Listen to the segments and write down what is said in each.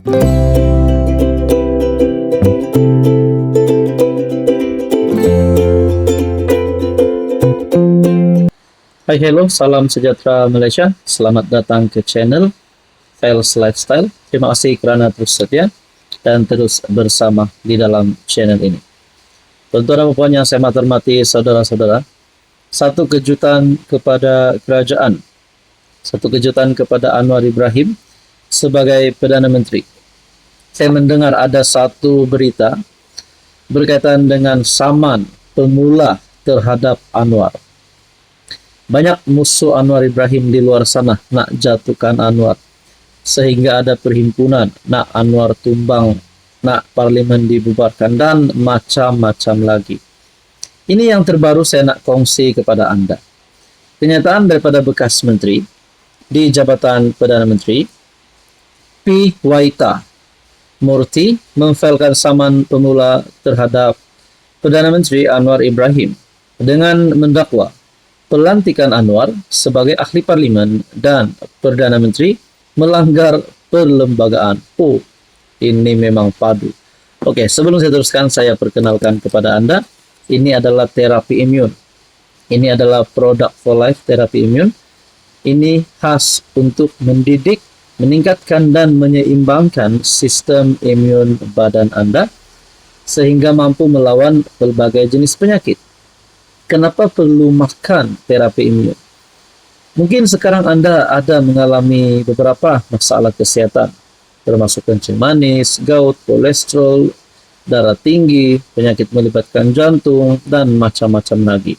Hai, hello, salam sejahtera Malaysia. Selamat datang ke channel Fels Lifestyle. Terima kasih kerana terus setia dan terus bersama di dalam channel ini. Tuan-tuan dan puan yang saya hormati, saudara-saudara, satu kejutan kepada kerajaan, satu kejutan kepada Anwar Ibrahim sebagai Perdana Menteri. Saya mendengar ada satu berita berkaitan dengan saman pemula terhadap Anwar. Banyak musuh Anwar Ibrahim di luar sana nak jatuhkan Anwar, sehingga ada perhimpunan nak Anwar tumbang, nak parlimen dibubarkan, dan macam-macam lagi. Ini yang terbaru saya nak kongsi kepada anda. Kenyataan daripada bekas menteri di Jabatan Perdana Menteri, P. Waita Murty, memfailkan saman pemula terhadap Perdana Menteri Anwar Ibrahim dengan mendakwa pelantikan Anwar sebagai ahli parlimen dan Perdana Menteri melanggar perlembagaan. Oh, ini memang padu. Oke, sebelum saya teruskan, saya perkenalkan kepada anda, ini adalah terapi imun. Ini adalah produk for life terapi imun. Ini khas untuk mendidik, meningkatkan dan menyeimbangkan sistem imun badan anda sehingga mampu melawan berbagai jenis penyakit. Kenapa perlu makan terapi imun? Mungkin sekarang anda ada mengalami beberapa masalah kesihatan, termasuk kencing manis, gout, kolesterol, darah tinggi, penyakit melibatkan jantung, dan macam-macam lagi.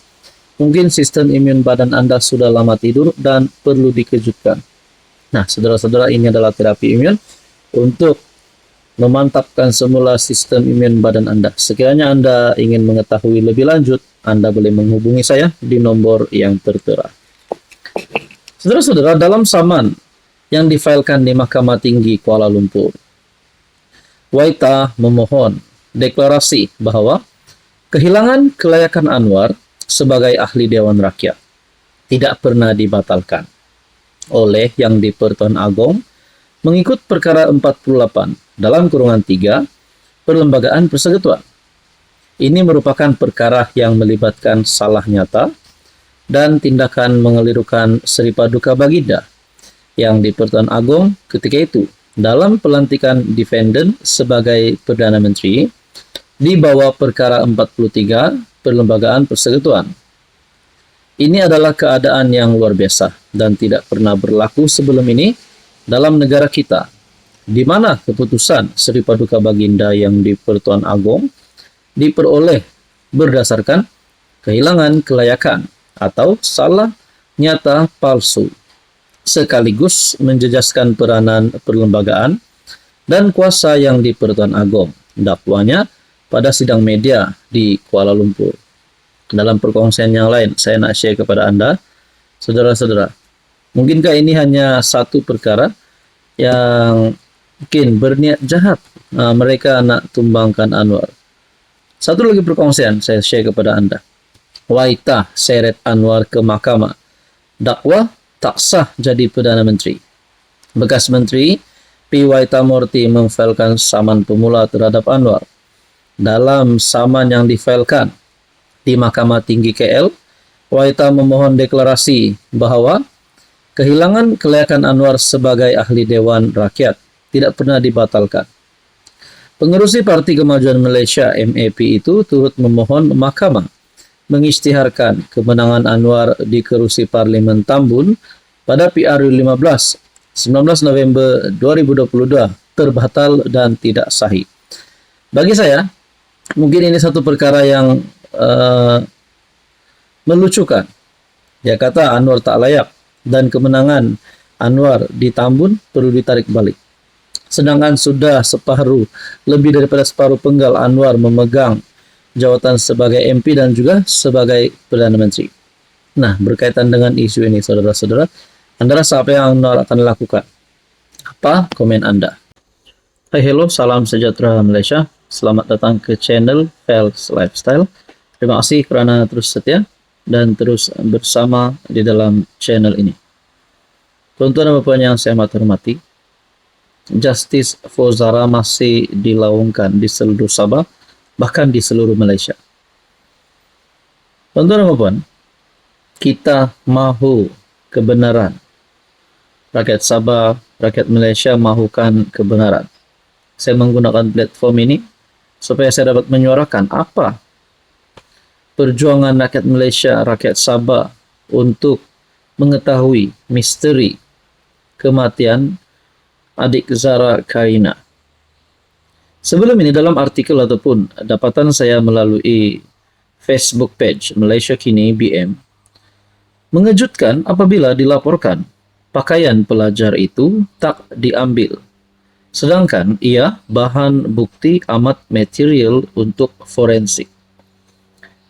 Mungkin sistem imun badan anda sudah lama tidur dan perlu dikejutkan. Nah, saudara-saudara, ini adalah terapi imun untuk memantapkan semula sistem imun badan anda. Sekiranya anda ingin mengetahui lebih lanjut, anda boleh menghubungi saya di nomor yang tertera. Saudara-saudara, dalam saman yang difailkan di Mahkamah Tinggi Kuala Lumpur, Waita memohon deklarasi bahawa kehilangan kelayakan Anwar sebagai ahli Dewan Rakyat tidak pernah dibatalkan oleh Yang di-Pertuan Agong mengikut perkara 48 dalam kurungan 3 Perlembagaan Persekutuan. Ini merupakan perkara yang melibatkan salah nyata dan tindakan mengelirukan Seripaduka Baginda Yang di-Pertuan Agong ketika itu dalam pelantikan defendant sebagai Perdana Menteri di bawah perkara 43 Perlembagaan Persekutuan. Ini adalah keadaan yang luar biasa dan tidak pernah berlaku sebelum ini dalam negara kita, di mana keputusan Seripaduka Baginda Yang di-Pertuan Agong diperoleh berdasarkan kehilangan kelayakan atau salah nyata palsu, sekaligus menjejaskan peranan perlembagaan dan kuasa Yang di-Pertuan Agong, dakwanya pada sidang media di Kuala Lumpur. Dalam perkongsian yang lain, saya nak share kepada anda, saudara-saudara, mungkinkah ini hanya satu perkara yang mungkin berniat jahat mereka nak tumbangkan Anwar. Satu lagi perkongsian saya share kepada anda. Waita seret Anwar ke mahkamah. Dakwa tak sah jadi Perdana Menteri. Bekas Menteri P. Waita Murty memfailkan saman pemula terhadap Anwar. Dalam saman yang difailkan di Mahkamah Tinggi KL, Waita memohon deklarasi bahawa kehilangan kelayakan Anwar sebagai ahli Dewan Rakyat tidak pernah dibatalkan. Pengerusi Parti Kemajuan Malaysia MAP itu turut memohon mahkamah mengisytiharkan kemenangan Anwar di kerusi Parlimen Tambun pada PRU 15 19 November 2022 terbatal dan tidak sahih. Bagi saya, mungkin ini satu perkara yang melucukan. Dia kata Anwar tak layak dan kemenangan Anwar di Tambun perlu ditarik balik. Sedangkan sudah lebih daripada separuh penggal Anwar memegang jawatan sebagai MP dan juga sebagai Perdana Menteri. Nah, berkaitan dengan isu ini, saudara-saudara, anda rasa apa yang Anwar akan lakukan? Apa komen anda? Hai, hello, salam sejahtera Malaysia. Selamat datang ke channel Fels Lifestyle. Terima kasih kerana terus setia dan terus bersama di dalam channel ini. Tuan-tuan dan puan yang saya hormati, Justice for Zara masih dilaungkan di seluruh Sabah, bahkan di seluruh Malaysia. Tuan-tuan dan puan, kita mahu kebenaran. Rakyat Sabah, rakyat Malaysia mahukan kebenaran. Saya menggunakan platform ini supaya saya dapat menyuarakan apa perjuangan rakyat Malaysia, rakyat Sabah untuk mengetahui misteri kematian adik Zara Karina. Sebelum ini dalam artikel ataupun dapatan saya melalui Facebook page Malaysia Kini BM, mengejutkan apabila dilaporkan pakaian pelajar itu tak diambil, sedangkan ia bahan bukti amat material untuk forensik.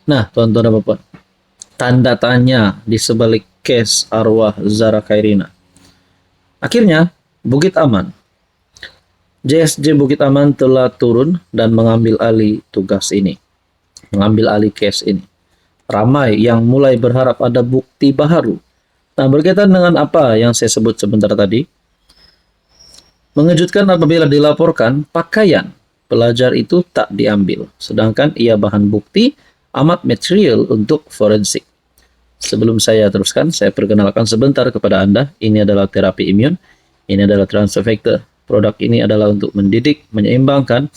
Nah, tuan-tuan dan puan, tanda tanya di sebalik kes arwah Zara Karina. Akhirnya, Bukit Aman, JSJ Bukit Aman telah turun dan mengambil alih tugas ini, mengambil alih kes ini. Ramai yang mulai berharap ada bukti baru. Nah, berkaitan dengan apa yang saya sebut sebentar tadi, mengejutkan apabila dilaporkan pakaian pelajar itu tak diambil, sedangkan ia bahan bukti amat material untuk forensik. Sebelum saya teruskan, saya perkenalkan sebentar kepada Anda. Ini adalah terapi imun, ini adalah transfer factor. Produk ini adalah untuk mendidik, menyeimbangkan,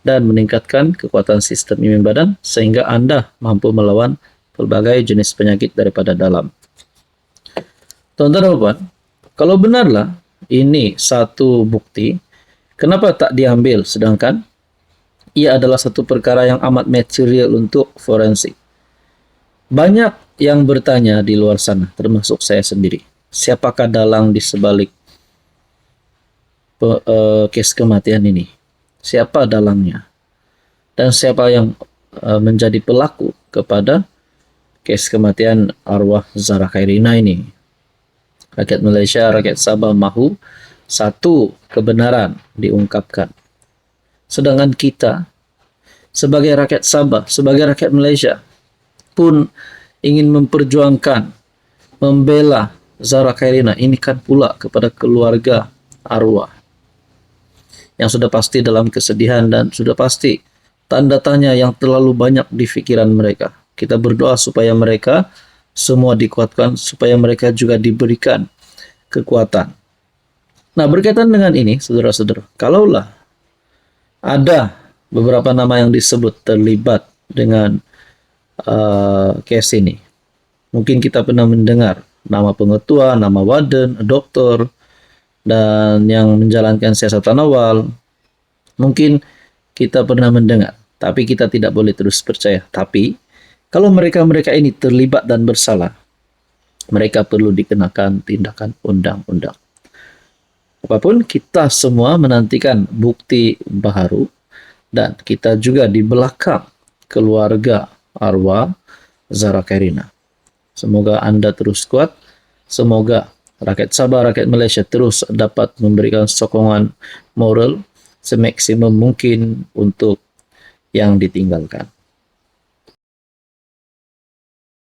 dan meningkatkan kekuatan sistem imun badan sehingga Anda mampu melawan berbagai jenis penyakit daripada dalam. Tuan-tuan dan puan, kalau benarlah ini satu bukti, kenapa tak diambil sedangkan ia adalah satu perkara yang amat material untuk forensik? Banyak yang bertanya di luar sana, termasuk saya sendiri. Siapakah dalang di sebalik kes kematian ini? Siapa dalangnya? Dan siapa yang menjadi pelaku kepada kes kematian arwah Zara Karina ini? Rakyat Malaysia, rakyat Sabah mahu satu kebenaran diungkapkan. Sedangkan kita sebagai rakyat Sabah, sebagai rakyat Malaysia pun ingin memperjuangkan, membela Zara Karina. Ini kan pula kepada keluarga arwah yang sudah pasti dalam kesedihan dan sudah pasti tanda tanya yang terlalu banyak di pikiran mereka. Kita berdoa supaya mereka semua dikuatkan, supaya mereka juga diberikan kekuatan. Nah, berkaitan dengan ini, saudara-saudara, kalaulah ada beberapa nama yang disebut terlibat dengan case ini, mungkin kita pernah mendengar nama pengetua, nama warden, doktor, dan yang menjalankan siasatan awal. Mungkin kita pernah mendengar, tapi kita tidak boleh terus percaya. Tapi kalau mereka-mereka ini terlibat dan bersalah, mereka perlu dikenakan tindakan undang-undang. Apapun, kita semua menantikan bukti baru, dan kita juga di belakang keluarga arwah Zara Karina. Semoga Anda terus kuat. Semoga rakyat Sabah, rakyat Malaysia terus dapat memberikan sokongan moral semaksimum mungkin untuk yang ditinggalkan.